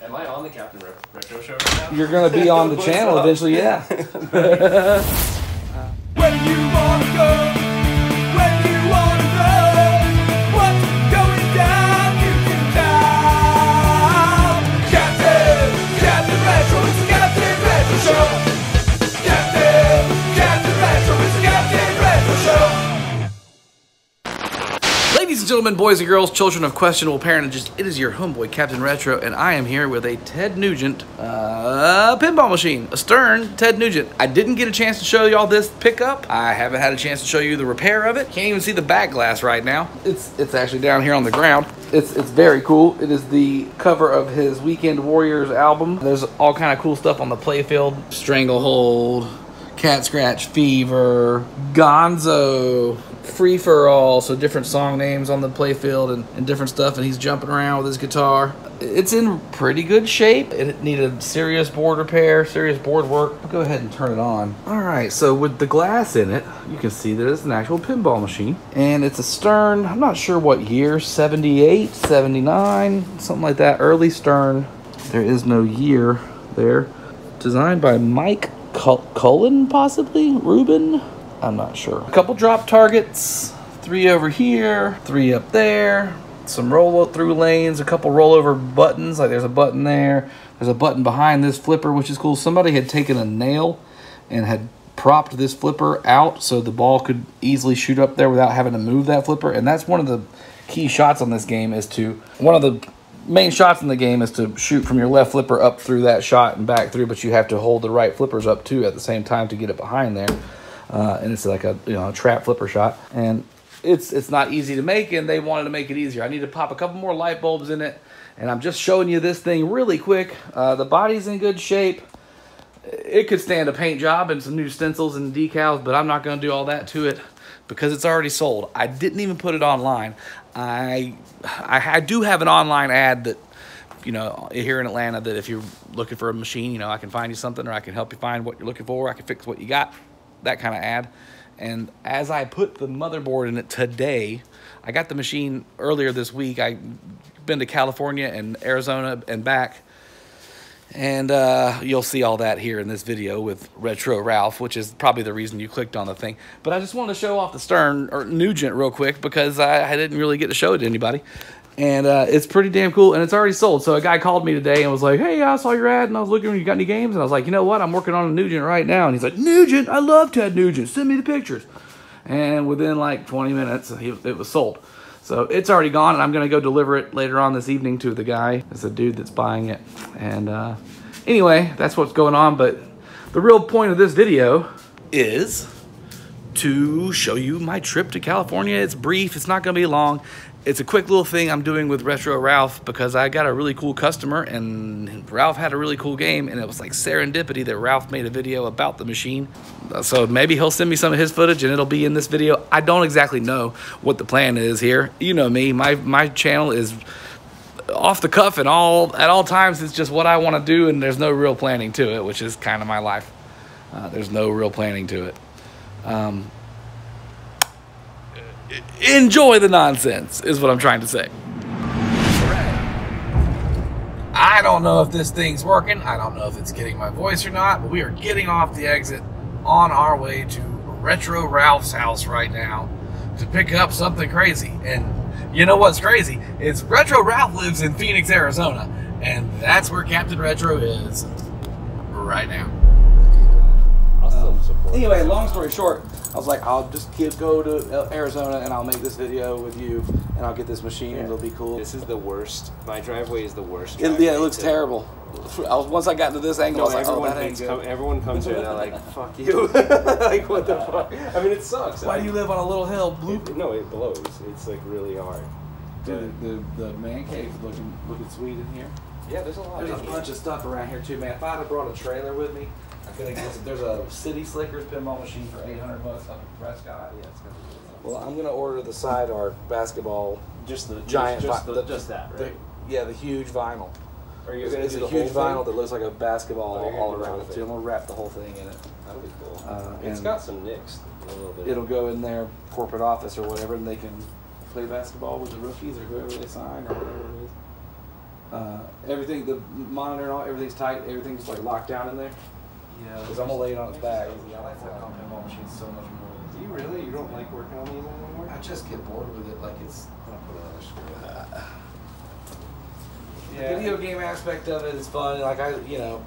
Am I on the CaptNRetro show right now? You're gonna be on the channel eventually, yeah. When you wanna go, when you wanna know what's going down, you can count. CaptNRetro, it's the CaptNRetro show. CaptNRetro, it's the CaptNRetro show. Ladies and gentlemen, boys and girls, children of questionable parentage, it is your homeboy CaptNRetro, and I am here with a Ted Nugent pinball machine, a Stern Ted Nugent. I didn't get a chance to show y'all this pickup. I haven't had a chance to show you the repair of it. Can't even see the back glass right now. It's actually down here on the ground. It's very cool. It is the cover of his Weekend Warriors album. There's all kind of cool stuff on the playfield. Stranglehold, Cat Scratch Fever, Gonzo, Free For All, so different song names on the playfield and different stuff, and he's jumping around with his guitar. It's in pretty good shape. It needed serious board repair, serious board work. I'll go ahead and turn it on. All right, so with the glass in it, you can see that it's an actual pinball machine, and it's a Stern, I'm not sure what year, 78, 79, something like that, early Stern. There is no year there. Designed by Mike Cullen, possibly? Ruben? I'm not sure. A couple drop targets, 3 over here, 3 up there, some roll through lanes, a couple rollover buttons, like there's a button there. There's a button behind this flipper, which is cool. Somebody had taken a nail and had propped this flipper out so the ball could easily shoot up there without having to move that flipper. And that's one of the key shots on this game is to, one of the main shots in the game is to shoot from your left flipper up through that shot and back through, but you have to hold the right flippers up too at the same time to get it behind there. And it's like a a trap flipper shot, and it's not easy to make, and they wanted to make it easier. I need to pop a couple more light bulbs in it, and I'm just showing you this thing really quick. The body's in good shape. It could stand a paint job and some new stencils and decals, but I'm not going to do all that to it because it's already sold. I didn't even put it online. I do have an online ad that, here in Atlanta, that if you're looking for a machine, I can find you something, or I can help you find what you're looking for. I can fix what you got. That kind of ad. And as I put the motherboard in it today, I got the machine earlier this week. I've been to California and Arizona and back, and you'll see all that here in this video with Retro Ralph, which is probably the reason you clicked on the thing. But I just wanted to show off the Stern or Nugent real quick because I didn't really get to show it to anybody. And it's pretty damn cool, and it's already sold. So a guy called me today and was like, hey, I saw your ad, and I was looking, you got any games? And I was like, you know what, I'm working on a Nugent right now. And he's like, Nugent? I love Ted Nugent. Send me the pictures. And within like 20 minutes, it was sold. So it's already gone, and I'm going to go deliver it later on this evening to the guy. It's a dude that's buying it. And anyway, that's what's going on. But the real point of this video is to show you my trip to California. It's brief. It's not going to be long. It's a quick little thing I'm doing with Retro Ralph because I got a really cool customer and Ralph had a really cool game, and it was like serendipity that Ralph made a video about the machine. So maybe he'll send me some of his footage and it'll be in this video. I don't exactly know what the plan is here. You know me, my channel is off the cuff and at all times it's just what I want to do, and there's no real planning to it, which is kind of my life. There's no real planning to it. Enjoy the nonsense is what I'm trying to say. I don't know if this thing's working. I don't know if it's getting my voice or not, but we are getting off the exit on our way to Retro Ralph's house right now to pick up something crazy. And you know what's crazy? It's Retro Ralph lives in Phoenix, Arizona, and that's where CaptNRetro is right now. Anyway, long story short, I was like, I'll just go to Arizona and I'll make this video with you, and I'll get this machine, and it'll be cool. This is the worst. My driveway is the worst. Yeah, it looks terrible. Once I got into this angle, I was like, oh, that ain't good. Everyone comes here and they're like, fuck you. Like, what the fuck? I mean, it sucks. Why do you live on a little hill? No, it blows. It's like really hard. Dude, the man cave's looking sweet in here. Yeah, there's a lot. There's a bunch of stuff around here too, man. If I'd have brought a trailer with me, I could have guessed. There's a City Slickers pinball machine for $800 up in Prescott. Yeah, it's gonna be cool. Well, I'm gonna order the sidearm basketball, just that, right? The huge vinyl. Are you gonna do the huge vinyl that looks like a basketball all around it too? I'm gonna wrap the whole thing in it. That'll be cool. It's got some nicks a little bit. It'll go in their corporate office or whatever, and they can play basketball with the rookies or whoever they sign or whatever it is. Everything, the monitor and all, everything's tight. Everything's just like locked down in there. Yeah. Because I'm gonna lay it on its back. Yeah, I like working on pinball machines so much more. Do you really? You don't like working on these anymore? I just get bored with it. Like it's. I'm gonna put another screw in it. The video game aspect of it is fun. Like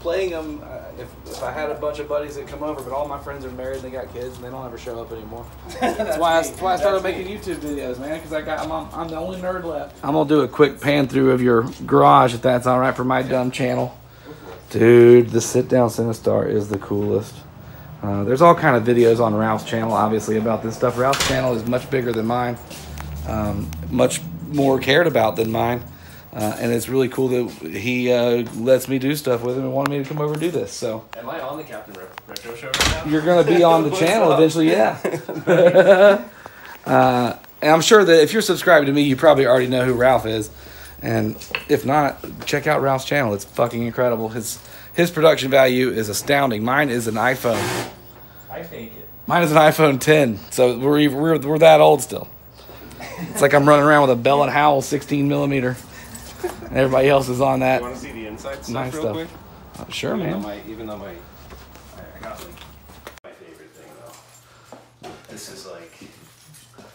playing them. If I had a bunch of buddies that come over, but all my friends are married and they got kids and they don't ever show up anymore. That's why I started making YouTube videos, man. Because I'm the only nerd left. I'm gonna do a quick pan through of your garage if that's all right for my dumb channel. Dude, the sit down Cinestar is the coolest. There's all kind of videos on Ralph's channel, obviously, about this stuff. Ralph's channel is much bigger than mine, much more cared about than mine. And it's really cool that he lets me do stuff with him and wanted me to come over and do this. So, Am I on the CaptNRetro show right now? you're going to be on the channel eventually, yeah. And I'm sure that if you're subscribed to me, you probably already know who Ralph is. And if not, check out Ralph's channel. It's fucking incredible. His production value is astounding. Mine is an iPhone. I fake it. Mine is an iPhone 10. So we're that old still. It's like I'm running around with a Bell & Howell 16 millimeter. And everybody else is on that. You want to see the inside stuff Nice real stuff. quick? Sure, man. Even though I got like my favorite thing though. This is like.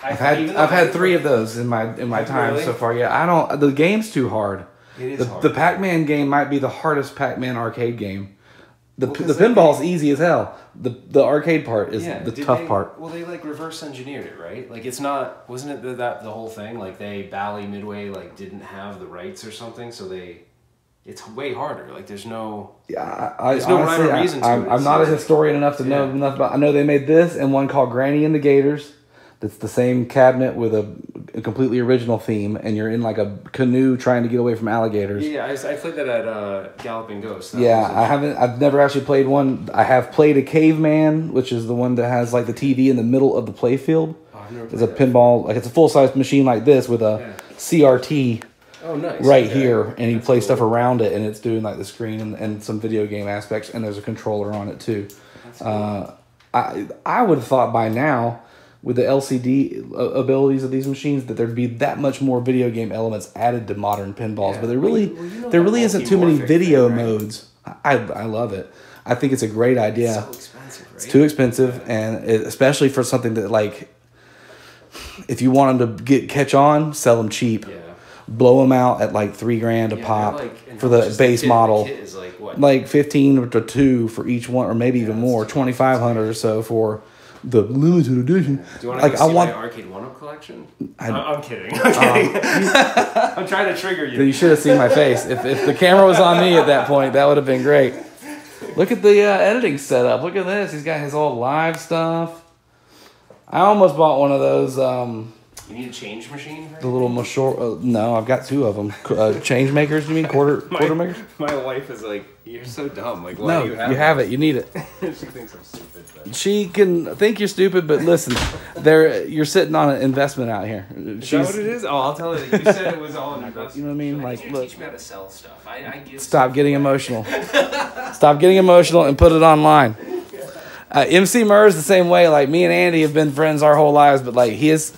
I've had 3 of those in my time Really? so far. Yeah, the game's too hard. It is hard. The Pac-Man game might be the hardest Pac-Man arcade game. The pinball's easy as hell. The arcade part is the tough part. Well, they like reverse engineered it, right? Like it's not, wasn't it that the whole thing? Like Bally Midway like didn't have the rights or something, so it's way harder. Like there's no. Yeah, there's no rhyme or reason to it. I'm not a historian enough to know enough about. I know they made this and one called Granny and the Gators. That's the same cabinet with a completely original theme, and you're in like a canoe trying to get away from alligators. Yeah, I played that at Galloping Ghost. I've never actually played one. I have played a Caveman, which is the one that has like the TV in the middle of the playfield. Oh, I've never It's a played that. pinball, like it's a full-size machine like this with a CRT Oh, nice. right Okay. here, and you That's play cool. stuff around it, and it's doing like the screen and some video game aspects, and there's a controller on it too. That's cool. I would have thought by now, with the LCD abilities of these machines, that there'd be that much more video game elements added to modern pinballs. Yeah. But there really, Well, you know there that really isn't too many multimorphic video thing, right? modes. I love it. I think it's a great idea. It's so expensive, right? It's too expensive, and especially for something that like, if you want them to catch on, sell them cheap. Yeah. Blow them out at like $3,000 a pop they're like- and for the just base model. The kit is like what? Like 15 to 2 for each one, or maybe even more, 2,500 or so for the limited edition. Do you want to Like see I want, my arcade one-up collection? I- I'm kidding. I'm kidding. I'm trying to trigger you. you should have seen my face. If the camera was on me at that point, that would have been great. Look at the editing setup. Look at this. He's got his old live stuff. I almost bought one of those. You need a change machine? Right? The little Mashor. No, I've got 2 of them. Change makers? You mean quarter makers? My wife is like, you're so dumb. Like, why No, do you have it. You need it. she thinks I'm stupid. But. She can think you're stupid, but listen, you're sitting on an investment out here. Is that what it is? Oh, I'll tell her. You said it was all an investment. You know what I mean? Like, You look, teach me how to sell stuff. I give stop getting emotional. Stop getting emotional and put it online. MC Murr's the same way. Like, me and Andy have been friends our whole lives, but like his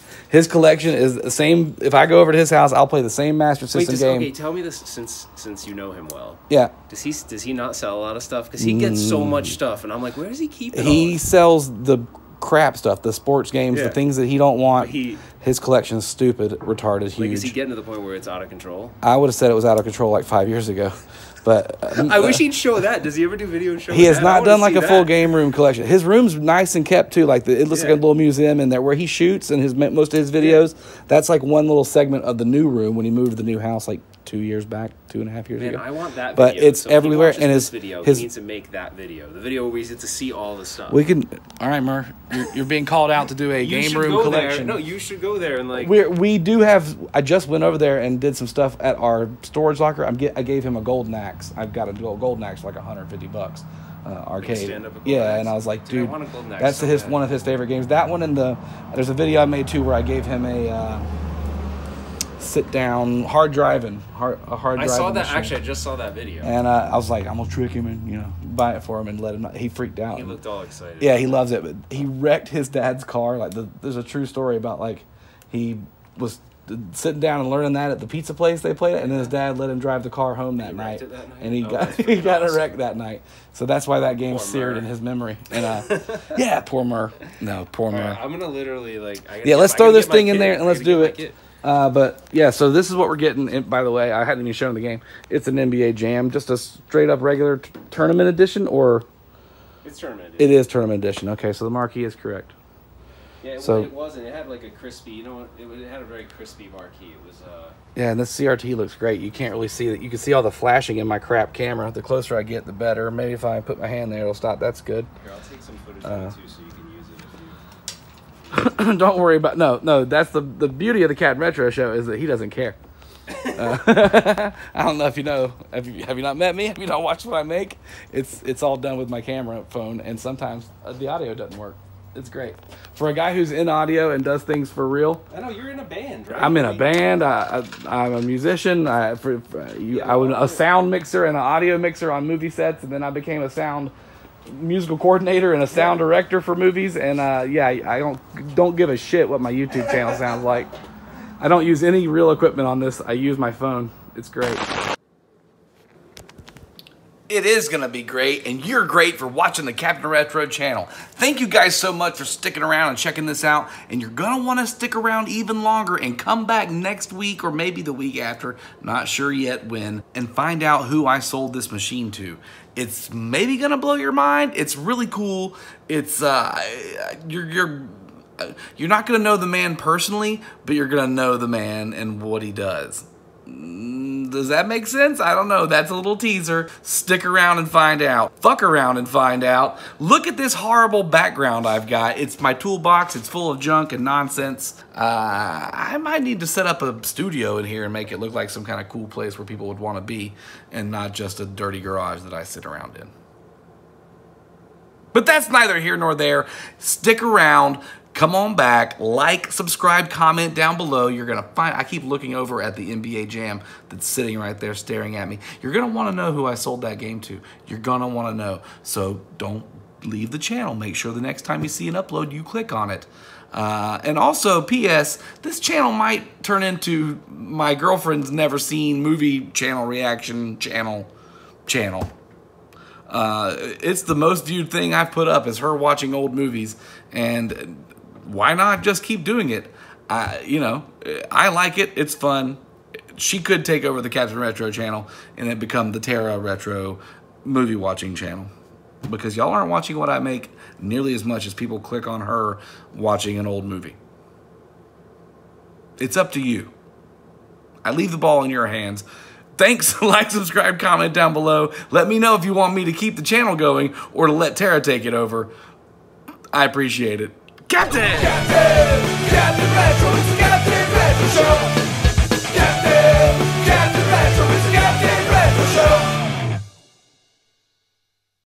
collection is the same. If I go over to his house, I'll play the same Master System game. Okay, tell me this since you know him well. Yeah. Does he not sell a lot of stuff? Because he gets so much stuff, and I'm like, where does he keep it? He all? sells the crap stuff, the sports games, the Yeah. things that he don't want. He- His collection's stupid, retarded, huge. Like, is he getting to the point where it's out of control? I would have said it was out of control like 5 years ago, but I wish he'd show that. Does he ever do video and show? he has that? I not wanna done like see a full that. game room collection. His room's nice and kept too. Like it looks like a Yeah. little museum in there where he shoots and most of his videos. That's like one little segment of the new room when he moved to the new house like 2 years back, 2.5 years Man, ago. I want that But video. it's So if he everywhere, watches and this his- video, his- he needs to make that video. The video where we get to see all the stuff. We can. All right, Mur. You're being called out to do a You game should room go collection. There. No, you should go there and like. We do have. I just went over there and did some stuff at our storage locker. I gave him a golden axe. I've got a golden axe for like $150. Arcade. stand up a golden Yeah, axe? and I was like, Dude, I dude, want a golden axe that's so his bad. one of his favorite games. That one and there's a video I made too where I gave him a sit down hard driving a hard I driving saw that. machine. Actually, I just saw that video. And I was like, I'm gonna trick him and buy it for him and let him. He freaked out. He looked all excited. Yeah, he loves it. But he wrecked his dad's car. Like there's a true story about like he was sitting down and learning that at the pizza place they played it, and then his dad let him drive the car home that night, and he got in a wreck that night. So that's why that game's seared in his memory. And yeah, poor Murr. No, poor Murr. I'm gonna literally let's throw this thing in there and let's do it. But yeah, so this is what we're getting. And by the way, I hadn't even shown the game. It's an NBA Jam, just a straight up regular tournament edition, or it's tournament edition. It is tournament edition. Okay, so the marquee is correct. Yeah, it wasn't. It had like a crispy, it had a very crispy marquee. It was, yeah, and this CRT looks great. You can't really see that. You can see all the flashing in my crap camera. The closer I get, the better. Maybe if I put my hand there, it'll stop. That's good. Here, I'll take some footage of it too, so you can use it if you... Don't worry about... No, that's the beauty of the CaptNRetro show is that he doesn't care. I don't know if you know. Have you not met me? Have you not watched what I make? It's all done with my camera phone, and sometimes the audio doesn't work. It's great. For a guy who's in audio and does things for real. I know, you're in a band, right? I'm in a band. I'm a musician. I was a sound mixer and an audio mixer on movie sets, and then I became a sound musical coordinator and a sound director for movies. And yeah, I don't give a shit what my YouTube channel sounds like. I don't use any real equipment on this. I use my phone. It's great. It is going to be great, and you're great for watching the CaptNRetro channel. Thank you guys so much for sticking around and checking this out, and you're going to want to stick around even longer and come back next week or maybe the week after, not sure yet when, and find out who I sold this machine to. It's maybe going to blow your mind. It's really cool. It's, you're not going to know the man personally, but you're going to know the man and what he does. Does that make sense? I don't know. That's a little teaser. Stick around and find out. Fuck around and find out. Look at this horrible background I've got. It's my toolbox. It's full of junk and nonsense. I might need to set up a studio in here and make it look like some kind of cool place where people would want to be and not just a dirty garage that I sit around in. But that's neither here nor there. Stick around. Come on back, like, subscribe, comment down below. You're going to find, I keep looking over at the NBA Jam that's sitting right there staring at me. You're going to want to know who I sold that game to. You're going to want to know. So don't leave the channel. Make sure the next time you see an upload, you click on it. And also, P.S., this channel might turn into my girlfriend's never seen movie channel reaction channel. It's the most viewed thing I've put up is her watching old movies, and why not just keep doing it? You know, I like it. It's fun. She could take over the CaptNRetro channel and it become the Terra Retro movie watching channel, because y'all aren't watching what I make nearly as much as people click on her watching an old movie. It's up to you. I leave the ball in your hands. Thanks. Like, subscribe, comment down below. Let me know if you want me to keep the channel going or to let Tara take it over. I appreciate it. Captain!